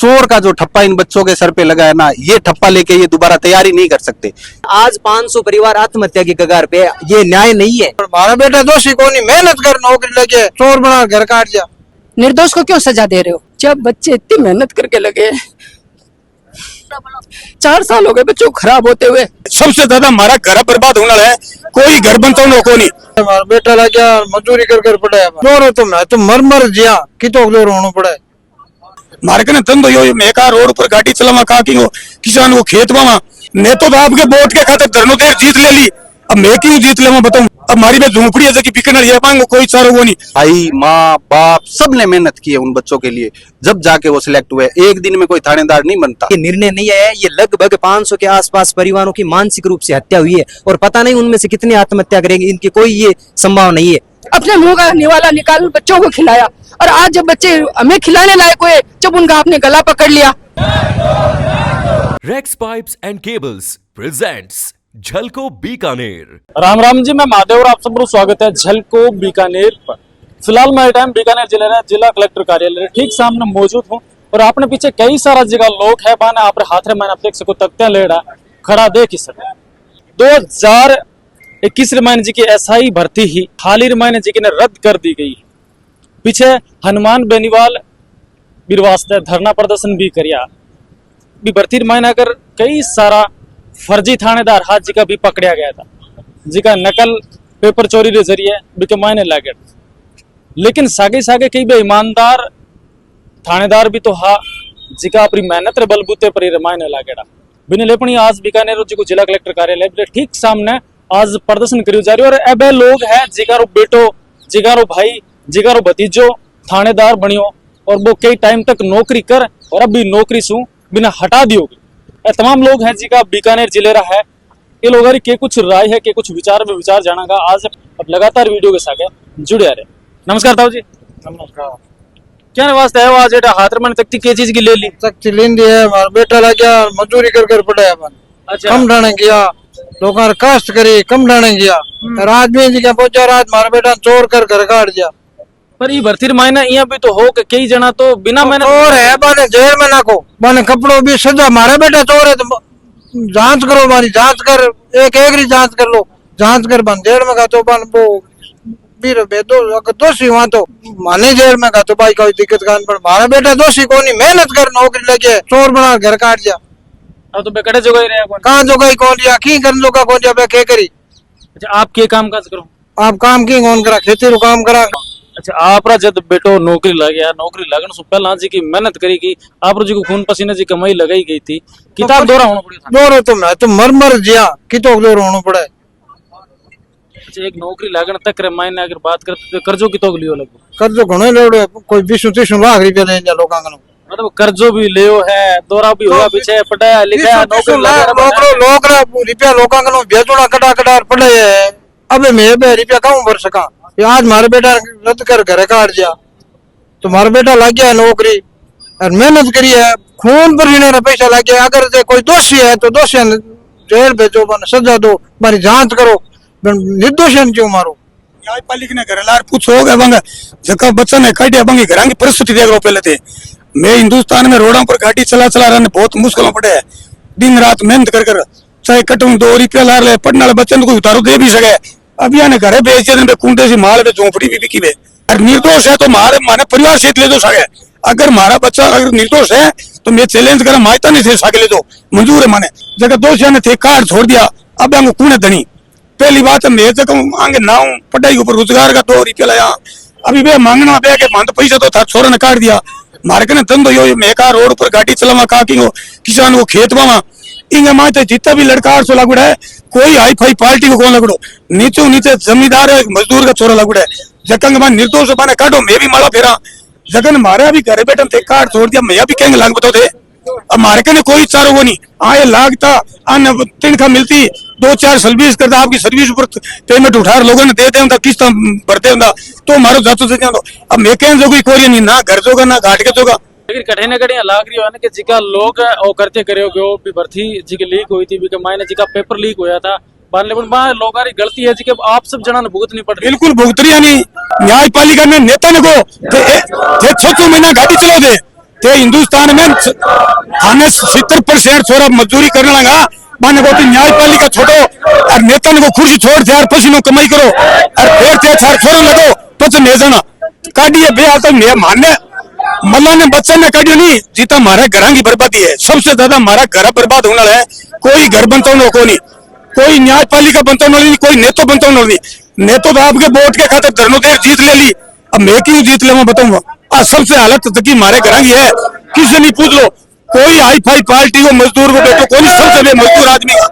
चोर का जो ठप्पा इन बच्चों के सर पे लगा है ना, ये ठप्पा लेके ये दोबारा तैयारी नहीं कर सकते। आज 500 परिवार आत्महत्या की कगार पे, ये न्याय नहीं है। हमारा बेटा दोषी को नहीं, मेहनत कर नौकरी लगे, चोर बना घर काट दिया। निर्दोष को क्यों सजा दे रहे हो जब बच्चे इतनी मेहनत करके लगे? 4 साल हो गए बच्चों को खराब होते हुए। सबसे ज्यादा हमारा घर बर्बाद होना है, कोई घर बनता को नहीं। हमारा बेटा लग गया मजदूरी कर पड़ा है, चोर तो मैं तो मर जिया कितो जोर होना पड़ा है। मारे कने धंधो यो मैं का रोड पर गाड़ी चलावा का की किसान को खेत बावा ने तो आपके वोट के खातिर धरनो देर जीत ले ली, अब मैं क्यों जीत ले बताऊं। अब हमारी में झोंपड़ी है कि बिकना ये पाएंगे, कोई चारो वो नहीं। भाई माँ बाप सब ने मेहनत की है उन बच्चों के लिए, जब जाके वो सिलेक्ट हुए। एक दिन में कोई थानेदार नहीं बनता। ये निर्णय नहीं है, ये लगभग 500 के आसपास परिवारों की मानसिक रूप से हत्या हुई है और पता नहीं उनमें से कितने आत्महत्या करेंगे, इनकी कोई ये संभावना नहीं है। अपने मुंह का निवाला निकाल बच्चों को खिलाया, और आज जब बच्चे हमें खिलाने लायक हुए, जब उनका आपने गला पकड़ लिया। Rex pipes and cables presents Jhalko Bikaner. Ram Ram ji, मैं महादेव और आप सबको स्वागत है झलको बीकानेर पर। फिलहाल मैं टाइम बीकानेर जिले में जिला कलेक्टर कार्यालय ठीक सामने मौजूद हूँ और आपने पीछे कई सारा जगह लोग है बाने आप हाथ रे मैंने आप देख सको तख्तियां लेड़ा खड़ा देख सके। 2021 रामायण जी की एसआई भर्ती ही हाल ही रामायण जी की ने रद्द कर दी गई। पीछे हनुमान बेनीवाल बीरवास्ते धरना प्रदर्शन भी करिया। भी भर्ती रामायण अगर कई सारा फर्जी थानेदार हाथ जी का भी पकड़ा गया था, जिका नकल पेपर चोरी के जरिए बिके मायने लागे। लेकिन सागे सागे कई भी ईमानदार थानेदार भी तो हा जिका अपनी मेहनत रे बलबूते पर मायने लागेड़ा। बिने लेपनी आज बीकानेर जी को जिला कलेक्टर कार्यालय ठीक सामने आज प्रदर्शन करियो जा रही और एबे लोग है जिगारो बेटो, जिगारो भाई, जिगारो भतीजो थानेदार बनियो और वो कई टाइम तक नौकरी कर और अब भी नौकरी सु बिना हटा दियो। तमाम लोग हैं जिका बीकानेर जिले रहा है, ये लोग के कुछ राय है के कुछ विचार में विचार जानागा। आज अब लगातार वीडियो के साथ जुड़े आ रहे। नमस्कार ताऊ जी। नमस्कार। क्या वास्ते है आज हाथ में तख्ती के चीज की ले ली? तख्ती लेंदी है, हमारा बेटा लग गया मजदूरी कर पड़ा है। अच्छा। कम डाने गया, लोगों ने काश्त करी, कम डाने गया। रात में जी का पहुंचा, रात हमारा बेटा चोर कर घर काट दिया। पर ये भर्ती मायना यहाँ भी तो हो कि कई जना तो बिना मैंने चोर है बाने जेल में नाको, बाने कपड़ों भी सजा। हमारा बेटा चोर है तो जांच करो, हमारी जांच कर, एक जांच कर लो, जांच कर बन जेल में का तो बन वो बीर बेदो अगर दोषी हुआ तो माने जेल में का तो भाई कोई दिक्कत कान। पर हमारा बेटा दोषी को नहीं, मेहनत कर नौकरी लगे, चोर बना घर काट दिया। अब तो बेकड़े जो गई रहे कहाँ जो गई कौन दिया की कर लो का कौन दिया क्या करी। अच्छा, आप के काम काज करो? आप काम की कौन करा, खेती रो काम करा। अच्छा, आप जब बेटो नौकरी लग गया, नौकरी लगने से पहला जी की मेहनत करी की, आप जी को खून पसीने जी कमाई लगाई गई थी, किताब दोरा होना पड़ा। दोरो तो मैं तो मर जिया कितो दोरो होना पड़ा। अच्छा, एक नौकरी लगने तक रे मायने अगर बात करते तो कर्जो कितो लियो लगो? कर्जो घणो लेवड़ो, कोई 20-30 लाख रुपया ले जा लोकां का। मतलब कर्जो भी लियो है, दोरा भी हुआ पीछे पढ़ाया लिखा नौकरी लोकरा रुपया लोकां का भेजोड़ा कटा पड़े है। अबे मैं बे रुपया कहूं भर सका। आज मारे बेटा रद्द कर घर काट दिया तो मारा बेटा लग गया नौकरी और मेहनत करी है, खून पसीने का पैसा लग गया। अगर कोई दोषी है तो दोषी जेल भेजो, सजा दो, हमारी जांच करो, निर्दोष क्यों मारो। न्यायपालिका ने घरलार पूछो जका बच्चा ने काटिया बंगी घर की परिस्थिति देख लो। पहले थे मैं हिंदुस्तान में रोडों पर गाड़ी चला रहने बहुत मुश्किल पड़े है, दिन रात मेहनत कर चाहे कटूं 2 रुपया ला ले, पढ़ने वाले बच्चे को उतारो दे भी सके। अब यहाँ घरे बेच दे कुंडे से माल पे झोंपड़ी भी बिकी बे। निर्दोष है तो मारे परिवार से ले दो सके। अगर हमारा बच्चा अगर निर्दोष है तो मैं चैलेंज करा मायता नहीं थे सके ले दो मंजूर है माने। जगह दोष ने थे कार्ड छोड़ दिया, अब हमको कूने धनी। पहली बात है मैं जगह आगे ना हूँ, पढ़ाई के ऊपर रोजगार का 2 रुपया लाया, अभी वे मांगना पे के मान तो पैसा तो था, छोरा ने काट दिया। मारे कने धंधो यो मैं का रोड पर गाड़ी चलावा का की किसान को खेत बावा इंगे माते जितना भी लड़का 800 लगुड़ा है, कोई हाई फाई पार्टी को कौन लगड़ो, नीचे जमींदार है मजदूर का छोरा लगुड़ा है। जगंग मान निर्दोष बाने काटो मैं भी माला फेरा। जगन मारे भी घरे बैठे थे कार्ड छोड़ दिया, मैं भी कहेंगे लाग बताओ थे। अब मारे कने कोई चारो वो नहीं आए लागता अन तिनका मिलती 2-4 सर्विस करता, आपकी सर्विस ऊपर पेमेंट उठा लोगों ने देते होता, किस्त भरते होता तो मारो जातो से जाओ। अब मैं कहें जो कोई कोई नहीं, ना घर जोगा ना घाट के जोगा। लेकिन कठे न कठे लाग रही है ना कि जिका लोग वो करते करे हो भी भर्ती जी की लीक हुई थी, भी मायने जी का पेपर लीक होया था, लोगों की गलती है जी के आप सब जना भुगतनी पड़ रही। बिल्कुल भुगत रही है नहीं। न्यायपालिका ने नेता ने को 6-6 महीना गाड़ी चलो दे ते हिंदुस्तान में खाने 70% छोरा मजदूरी करने लगा माने को न्यायपालिका छोड़ो और नेता को कुर्सी छोड़ दे यार पसीनो कमाई करो और फिर ते छार छोड़ लगो पच ने जाना काटिए बे आता मैं मानने मल्ला ने बच्चा ने काटियो नहीं जीता हमारे घर की बर्बादी है सबसे ज्यादा हमारा घर बर्बाद होने वाला है कोई घर बनता को नहीं कोई न्यायपालिका बनता नहीं कोई नेतो बनता नहीं नेतो तो आपके वोट के खातिर धर्मोदेव जीत ले ली अब मैं क्यों जीत ले मैं बताऊंगा सबसे हालत की हमारे घर की है किसी नहीं पूछ लो कोई हाई फाई पार्टी हो मजदूर को बैठो कोई सबसे मजदूर आदमी का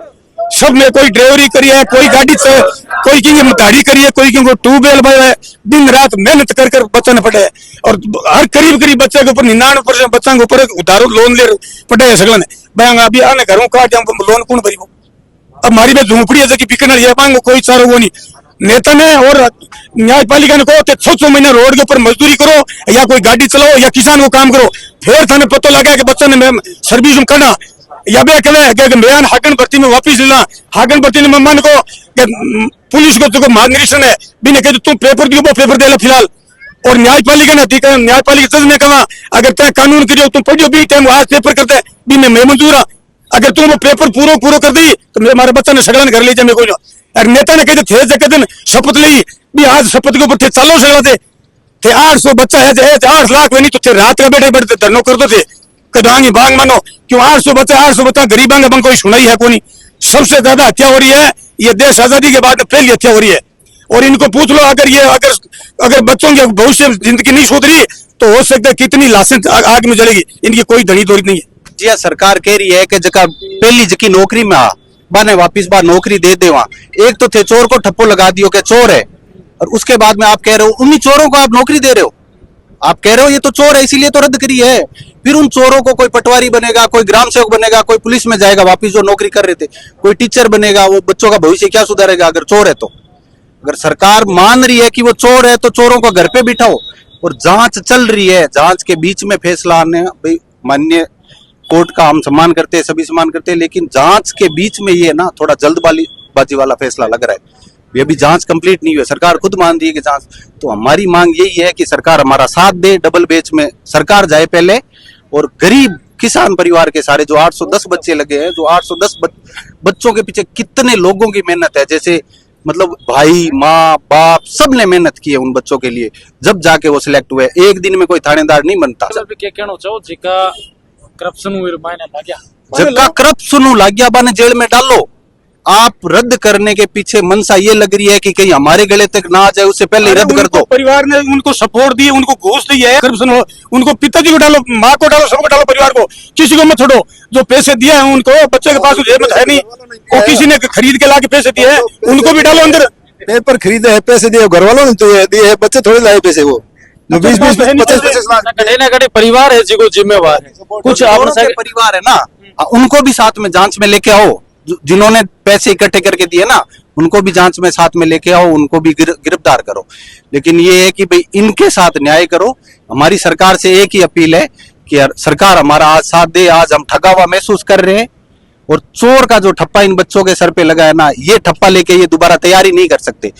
सब में कोई ड्राइवरी करी है कोई गाड़ी से कोई की दाढ़ी करी है कोई की ट्यूबवेल भाई है दिन रात मेहनत कर कर बचाने पड़े है और हर करीब करीब बच्चे के ऊपर 99% बच्चा के ऊपर उधारो लोन ले पड़े है सगला ने बैंक अभी आने घरों काट लोन कौन भरी अब हमारी में झोंपड़ी है जो बिकने ये मांगो कोई चारो वो नहीं नेता ने और न्यायपालिका ने कहो 6 महीने रोड के ऊपर मजदूरी करो या कोई गाड़ी चलाओ या किसान को काम करो फिर थाने पता लगा कि बच्चा ने सर्विस में करना या बे कहे मैं हागन भर्ती में वापिस लेना हागन भर्ती ने मन को पुलिस को तो महानिरीक्षण है बिना कहे तुम पेपर दियो पेपर दे फिलहाल और न्यायपालिका ने अधिकार न्यायपालिका जज ने कहा अगर तय कानून करियो तुम पढ़ियो भी टाइम आज पेपर करते भी मैं मंजूर हाँ अगर तुम वो पेपर पूरा कर दी तो हमारे बच्चा ने सगला घर ले जाए मेरे को और नेता ने कहते थे जगह दिन शपथ ली भी आज शपथ के ऊपर थे चालो सगला थे 800 बच्चा है 8 लाख में नहीं तो थे रात का बैठे बैठे धरनो कर दो थे कदांगी बांग मानो क्यों 800 बच्चा गरीबांग बंग कोई सुनाई है कोई सबसे ज्यादा हत्या हो रही है ये देश आजादी के बाद में पहली हत्या हो रही है और इनको पूछ लो अगर बच्चों की भविष्य जिंदगी नहीं सुधरी तो हो सकता है कितनी लाशें आग में जलेगी इनकी कोई धनी दौरी नहीं है जी सरकार कह रही है कि जगह पहली जकी नौकरी में आ बाने वापिस बार नौकरी दे दे वहां एक तो थे चोर को ठप्पो लगा दियो कि चोर है और उसके बाद में आप कह रहे हो उन्हीं चोरों को आप नौकरी दे रहे हो आप कह रहे हो ये तो चोर है इसीलिए तो रद्द करी है फिर उन चोरों को कोई पटवारी बनेगा कोई ग्राम सेवक बनेगा कोई पुलिस में जाएगा वापिस जो नौकरी कर रहे थे कोई टीचर बनेगा वो बच्चों का भविष्य क्या सुधारेगा अगर चोर है तो अगर सरकार मान रही है कि वो चोर है तो चोरों को घर पे बिठाओ और जांच चल रही है जांच के बीच में फैसला आने भाई माननीय कोर्ट का हम सम्मान करते हैं सभी सम्मान करते हैं लेकिन जांच के बीच में ये ना थोड़ा जल्दबाजी वाला फैसला लग रहा है ये अभी जांच कंप्लीट नहीं हुई है सरकार खुद मान रही है कि जांच तो हमारी मांग यही है कि सरकार हमारा साथ दे डबल बेच में सरकार जाए पहले और गरीब किसान परिवार के सारे जो 810 बच्चे लगे हैं जो 810 बच्चों के पीछे कितने लोगों की मेहनत है जैसे मतलब भाई माँ बाप सब ने मेहनत की है उन बच्चों के लिए जब जाके वो सिलेक्ट हुए एक दिन में कोई थानेदार नहीं बनता क्या कहना चाहो जिका करप्शन मायने लग गया जबका करप्शन लग गया बाने जेल में डालो आप रद्द करने के पीछे मनसा ये लग रही है कि कहीं हमारे गले तक ना आ जाए उससे पहले रद्द कर दो परिवार ने उनको सपोर्ट दी उनको घूस दी है करप्शन हो उनको पिताजी को डालो माँ को डालो सबको डालो परिवार को किसी को मत छोड़ो जो पैसे दिए हैं उनको बच्चे के पास जेब में है नहीं और किसी ने खरीद के ला के पैसे दिए हैं उनको भी डालो अंदर पेपर खरीदे है पैसे दिए घर वालों ने तो दिए है बच्चे थोड़े लाए पैसे वो 20-25-25 लाख परिवार है जिको जिम्मेवार है कुछ परिवार है ना उनको भी साथ में जांच में लेके आओ जिन्होंने पैसे इकट्ठे करके दिए ना उनको भी जांच में साथ में लेके आओ उनको भी गिरफ्तार करो लेकिन ये है कि भाई इनके साथ न्याय करो हमारी सरकार से एक ही अपील है कि सरकार हमारा आज साथ दे आज हम ठगा हुआ महसूस कर रहे हैं और चोर का जो ठप्पा इन बच्चों के सर पे लगा है ना ये ठप्पा लेके ये दोबारा तैयारी नहीं कर सकते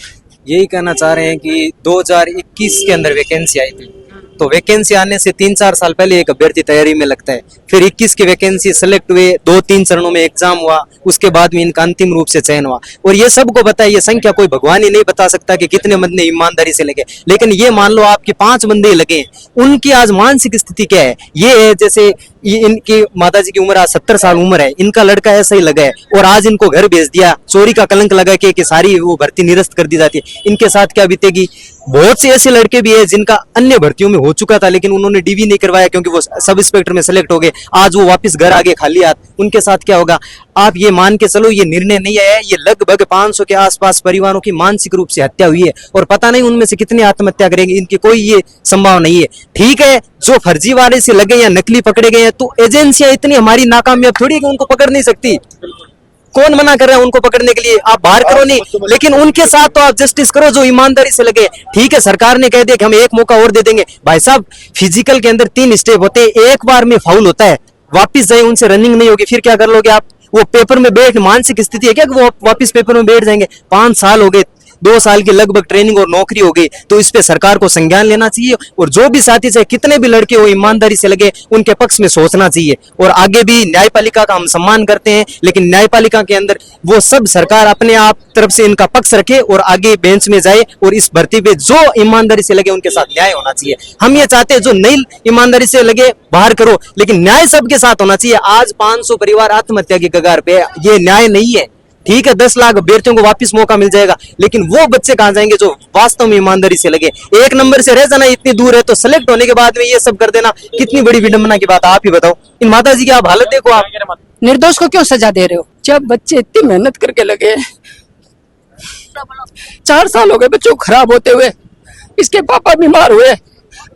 यही कहना चाह रहे हैं कि 2021 के अंदर वैकेंसी आई थी तो वैकेंसी आने से 3-4 साल पहले एक अभ्यर्थी तैयारी में लगता है फिर 21 की वैकेंसी सेलेक्ट हुए 2-3 चरणों में एग्जाम हुआ उसके बाद में इनका अंतिम रूप से चयन हुआ और ये सबको पता है ये संख्या कोई भगवान ही नहीं बता सकता कि कितने बंदे ईमानदारी से लगे लेकिन ये मान लो आपके 5 बंदे लगे उनकी आज मानसिक स्थिति क्या है ये है जैसे इनकी माताजी की उम्र आज 70 साल उम्र है इनका लड़का ऐसा ही लगा है और आज इनको घर भेज दिया चोरी का कलंक लगा के सारी वो भर्ती निरस्त कर दी जाती है इनके साथ क्या बीतेगी बहुत से ऐसे लड़के भी है जिनका अन्य भर्तियों में हो चुका था लेकिन उन्होंने डीवी नहीं करवाया क्योंकि वो सब इंस्पेक्टर में सेलेक्ट हो गए आज वो वापस घर आ गए खाली हाथ उनके साथ क्या होगा आप ये मान के चलो ये निर्णय नहीं आया ये लगभग 500 के आसपास परिवारों की मानसिक रूप से हत्या हुई है और पता नहीं उनमें से कितनी आत्महत्या करेंगे इनकी कोई ये संभावना नहीं है ठीक है जो फर्जी वाले से लगे या नकली पकड़े गए हैं तो एजेंसियां इतनी हमारी नाकामयाब थोड़ी है कि उनको पकड़ नहीं सकती कौन मना कर रहा है उनको पकड़ने के लिए आप बाहर करो नहीं लेकिन उनके साथ तो आप जस्टिस करो जो ईमानदारी से लगे ठीक है सरकार ने कह दिया कि हम एक मौका और दे देंगे भाई साहब फिजिकल के अंदर 3 स्टेप होते हैं एक बार में फाउल होता है वापिस जाए उनसे रनिंग नहीं होगी फिर क्या कर लोगे आप वो पेपर में बैठ मानसिक स्थिति है क्या कि वो वापिस पेपर में बैठ जाएंगे 5 साल हो गए 2 साल की लगभग ट्रेनिंग और नौकरी हो गई, तो इस पे सरकार को संज्ञान लेना चाहिए और जो भी साथी चाहे कितने भी लड़के हो ईमानदारी से लगे उनके पक्ष में सोचना चाहिए। और आगे भी न्यायपालिका का हम सम्मान करते हैं, लेकिन न्यायपालिका के अंदर वो सब सरकार अपने आप तरफ से इनका पक्ष रखे और आगे बेंच में जाए और इस भर्ती पे जो ईमानदारी से लगे उनके साथ न्याय होना चाहिए। हम ये चाहते हैं जो नहीं ईमानदारी से लगे बाहर करो, लेकिन न्याय सबके साथ होना चाहिए। आज 500 परिवार आत्महत्या की कगार पे, ये न्याय नहीं है। ठीक है 10 लाख अभ्यर्थियों को वापस मौका मिल जाएगा, लेकिन वो बच्चे कहां जाएंगे जो वास्तव में ईमानदारी से लगे। एक नंबर से रह जाना इतनी दूर है, तो सेलेक्ट होने के बाद में ये सब कर देना कितनी बड़ी विडंबना की बात है। आप ही बताओ, इन माता जी की आप हालत देखो। आप निर्दोष को क्यों सजा दे रहे हो? जब बच्चे इतनी मेहनत करके लगे, 4 साल हो गए बच्चों को खराब होते हुए, इसके पापा बीमार हुए,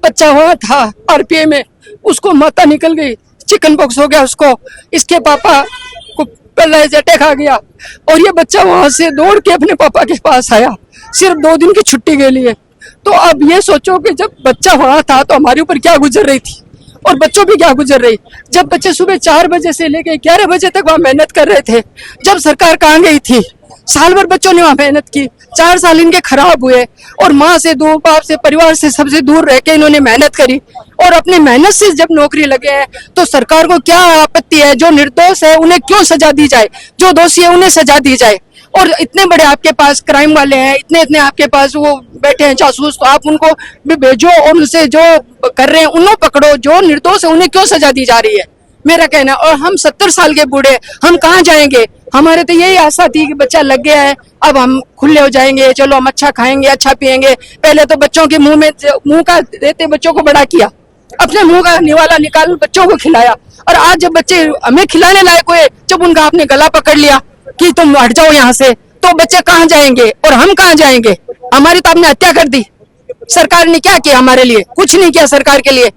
बच्चा वहां था आरपीए में, उसको माता निकल गई, चिकन पॉक्स हो गया उसको, इसके पापा को पैरालाइज अटैक आ गया और ये बच्चा वहां से दौड़ के अपने पापा के पास आया सिर्फ 2 दिन की छुट्टी के लिए। तो अब ये सोचो कि जब बच्चा वहां था तो हमारे ऊपर क्या गुजर रही थी और बच्चों भी क्या गुजर रही। जब बच्चे सुबह 4 बजे से लेके 11 बजे तक वहां मेहनत कर रहे थे, जब सरकार कहाँ गई थी? साल भर बच्चों ने वहां मेहनत की, 4 साल इनके खराब हुए और माँ से, दो बाप से, परिवार से, सबसे दूर रह के इन्होंने मेहनत करी और अपनी मेहनत से जब नौकरी लगे हैं तो सरकार को क्या आपत्ति है? जो निर्दोष है उन्हें क्यों सजा दी जाए, जो दोषी है उन्हें सजा दी जाए। और इतने बड़े आपके पास क्राइम वाले हैं, इतने आपके पास वो बैठे हैं जासूस, तो आप उनको भी भेजो और उनसे जो कर रहे हैं उन्हें पकड़ो, जो निर्दोष है उन्हें क्यों सजा दी जा रही है, मेरा कहना। और हम 70 साल के बूढ़े, हम कहाँ जाएंगे? हमारे तो यही आशा थी कि बच्चा लग गया है, अब हम खुले हो जाएंगे, चलो हम अच्छा खाएंगे, अच्छा पिएंगे। पहले तो बच्चों के मुंह का देते बच्चों को बड़ा किया, अपने मुंह का निवाला निकाल बच्चों को खिलाया, और आज जब बच्चे हमें खिलाने लायक हुए, जब उनका आपने गला पकड़ लिया कि तुम हट जाओ यहाँ से, तो बच्चे कहाँ जाएंगे और हम कहाँ जाएंगे? हमारी तो आपने हत्या कर दी। सरकार ने क्या किया हमारे लिए? कुछ नहीं किया सरकार के लिए।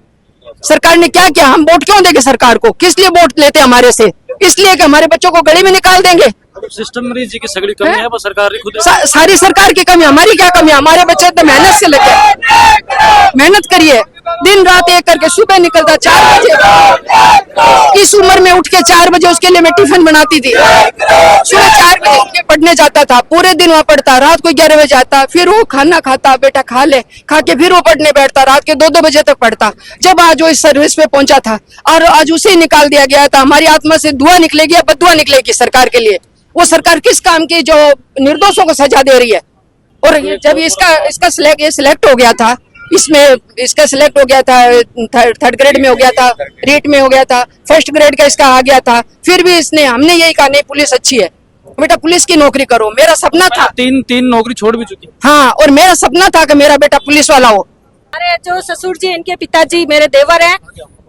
सरकार ने क्या किया? हम वोट क्यों देंगे सरकार को? किस लिए वोट लेते हमारे से? इसलिए कि हमारे बच्चों को गली में निकाल देंगे। सिस्टम जी की सगड़ी कमी है वो सरकार की खुद सारी सरकार की कमी, हमारी क्या कमी है? हमारे बच्चे तो मेहनत से लगे, मेहनत करिए, दिन रात एक करके, सुबह निकलता 4 बजे, इस उम्र में उठ के 4 बजे उसके लिए मैं टिफिन बनाती थी, सुबह 4 बजे उठ के पढ़ने जाता था, पूरे दिन वहाँ पढ़ता, रात को 11 बजे आता, फिर वो खाना खाता, बेटा खा ले, खा के फिर वो पढ़ने बैठता, रात के 2-2 बजे तक पढ़ता। जब आज वो इस सर्विस पे पहुंचा था और आज उसे ही निकाल दिया गया था, हमारी आत्मा से दुआ निकलेगी या बददुआ निकलेगी सरकार के लिए? वो सरकार किस काम की जो निर्दोषों को सजा दे रही है? और जब इसका सिलेक्ट हो गया था, इसमें इसका सिलेक्ट हो गया था, 3rd ग्रेड में हो गया था, रीट में हो गया था, 1st ग्रेड का इसका आ गया था, फिर भी हमने यही कहा नहीं पुलिस अच्छी है, बेटा पुलिस की नौकरी करो। मेरा सपना था, तीन नौकरी छोड़ भी चुकी। हाँ, और मेरा सपना था कि मेरा बेटा पुलिस वाला हो। हमारे जो ससुर जी, इनके पिताजी मेरे देवर हैं,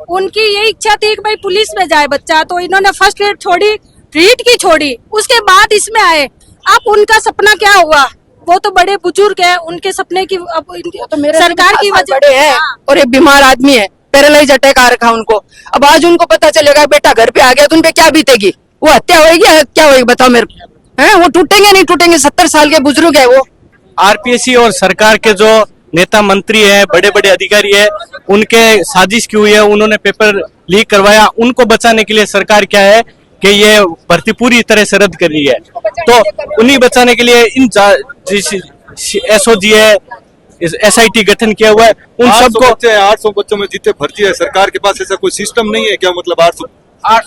उनकी यही इच्छा थी कि भाई पुलिस में जाए बच्चा, तो इन्होंने 1st ग्रेड छोड़ी, रीट की छोड़ी, उसके बाद इसमें आए। अब उनका सपना क्या हुआ? वो तो बड़े बुजुर्ग है, उनके सपने की अब तो मेरे सरकार की वजह बड़े हैं और एक बीमार आदमी है, पैरालाइज अटैक आ रखा उनको। अब आज उनको पता चलेगा बेटा घर पे आ गया तो उन पे क्या बीतेगी? वो हत्या होगी या क्या होगी? बताओ मेरे को। हैं, वो टूटेंगे नहीं टूटेंगे? 70 साल के बुजुर्ग है वो। आरपीएससी और सरकार के जो नेता मंत्री है, बड़े बड़े अधिकारी है, उनके साजिश की हुई है, उन्होंने पेपर लीक करवाया। उनको बचाने के लिए सरकार क्या है कि ये भर्ती पूरी तरह से रद्द कर रही है। तो उन्हीं बचाने के लिए इन एसओजी है, एसआईटी गठन किया हुआ है, उन सबको 800 बच्चों में जितने भर्ती है, सरकार के पास ऐसा कोई सिस्टम नहीं है क्या? मतलब 800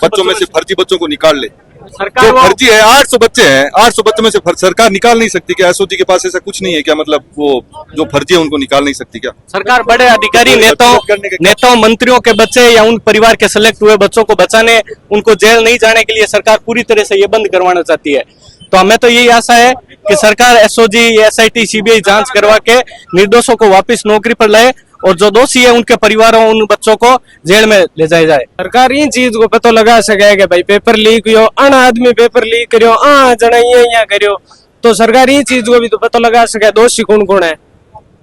बच्चों में से फर्जी बच्चों को निकाल ले। सरकार जो फर्जी है 800 बच्चे हैं, 800 बच्चों में से सरकार निकाल नहीं सकती क्या? एसओजी के पास ऐसा कुछ नहीं है क्या? मतलब वो जो फर्जी है उनको निकाल नहीं सकती क्या सरकार? बड़े अधिकारी, नेताओं मंत्रियों के बच्चे या उन परिवार के सेलेक्ट हुए बच्चों को बचाने, उनको जेल नहीं जाने के लिए सरकार पूरी तरह से ये बंद करवाना चाहती है। तो हमें तो यही आशा है कि सरकार एसओजी, एसआईटी, सीबीआई जांच करवा के निर्दोषों को वापस नौकरी पर लाए और जो दोषी है उनके परिवारों, उन बच्चों को जेल में ले जाया जाए। सरकार इन चीज को पता लगा सके कि भाई पेपर लीक हो, अन आदमी पेपर लीक करियो, जना यहाँ करियो, तो सरकार इन चीज को भी तो पता लगा सके दोषी कौन कौन है।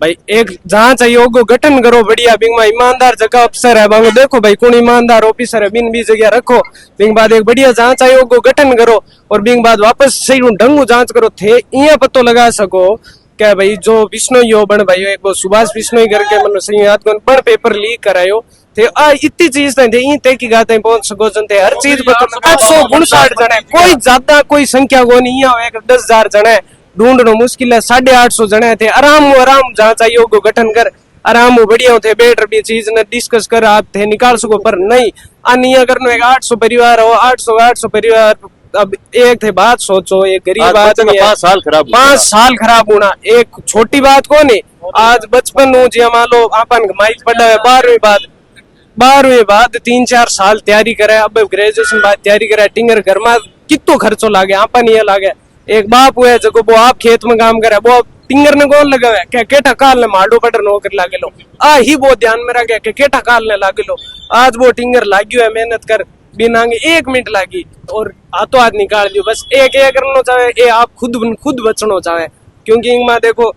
भाई एक जांच आयोग को गठन करो बढ़िया, बिंग ईमानदार जगह अफसर है, बांगो देखो भाई कौन ईमानदार ऑफिसर है, बिन भी जगह रखो, बिंग बाद एक बढ़िया जांच आयोग को गठन करो और बिंग बाद वापस सही ढंग जांच करो थे, ये पता लगा सको क्या भाई जो बिश्नोई हो बन भाई एक सुभाष बिश्नोई करके मतलब सही याद को बड़ पेपर लीक करायो थे। इतनी चीज थे इन तय की गाते पहुंच सको जनते हर चीज 859 जने, कोई ज्यादा कोई संख्या को नहीं है, 10,000 जने ढूंढना मुश्किल है। 850 जने थे, आराम जहाँ चाहिए वो गठन कर, आराम बढ़िया थे, बैठ भी चीज ने डिस्कस कर आप थे निकाल सको, पर नहीं अनिया करने 800 परिवार हो, 800 परिवार। अब एक थे बात सोचो, एक गरीब आदमी है, 5 साल खराब 5 साल खराब होना एक छोटी बात को नहीं। आज बचपन हूँ जी, मान लो अपन माइक पढ़ा है 12वीं बाद 3-4 साल तैयारी करे, अब ग्रेजुएशन बाद तैयारी करे, टिंगर घर में कितो खर्चो लागे, आपन ये लागे। एक बाप हुए जो वो आप खेत में काम करे, वो टिंगर ने कौन लगावे क्या केटा काल ने माडो पटर नौकरी लागे लो, आ ही वो ध्यान में रखे के केटा काल ने लागे लो। आज वो टिंगर लागियो है, मेहनत कर बिना 1 मिनट लागी और हाथों हाथ निकाल दियो, बस एक करना चाहे ये आप खुद बचना चाहे, क्योंकि इनमें देखो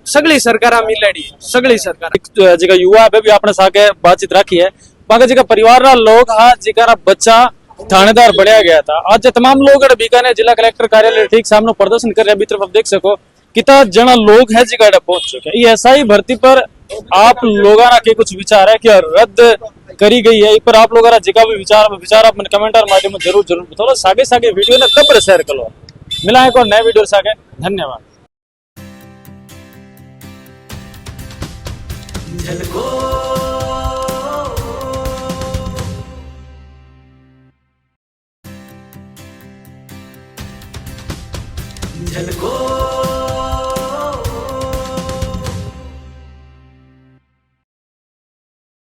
सगली सरकार मिलड़ी, सगली सरकार जगह युवा पे भी आपने साके बातचीत रखी है, बाकी जगह परिवार रा लोग हा जिका बच्चा थानेदार बढ़ाया गया था। आज तमाम लोग बीकानेर जिला कलेक्टर कार्यालय ठीक सामने प्रदर्शन कर रहे हैं, तरफ आप देख सको कितना जना लोग है जिका पहुंच चुके हैं। ये एसआई भर्ती पर आप लोगों के कुछ विचार है कि रद्द करी गई है, इस पर आप लोगों जिका भी विचार आप कमेंट माध्यम में जरूर बताओ। सागे वीडियो ने कब शेयर करो, मिला है को नए वीडियो सागे, धन्यवाद। झलको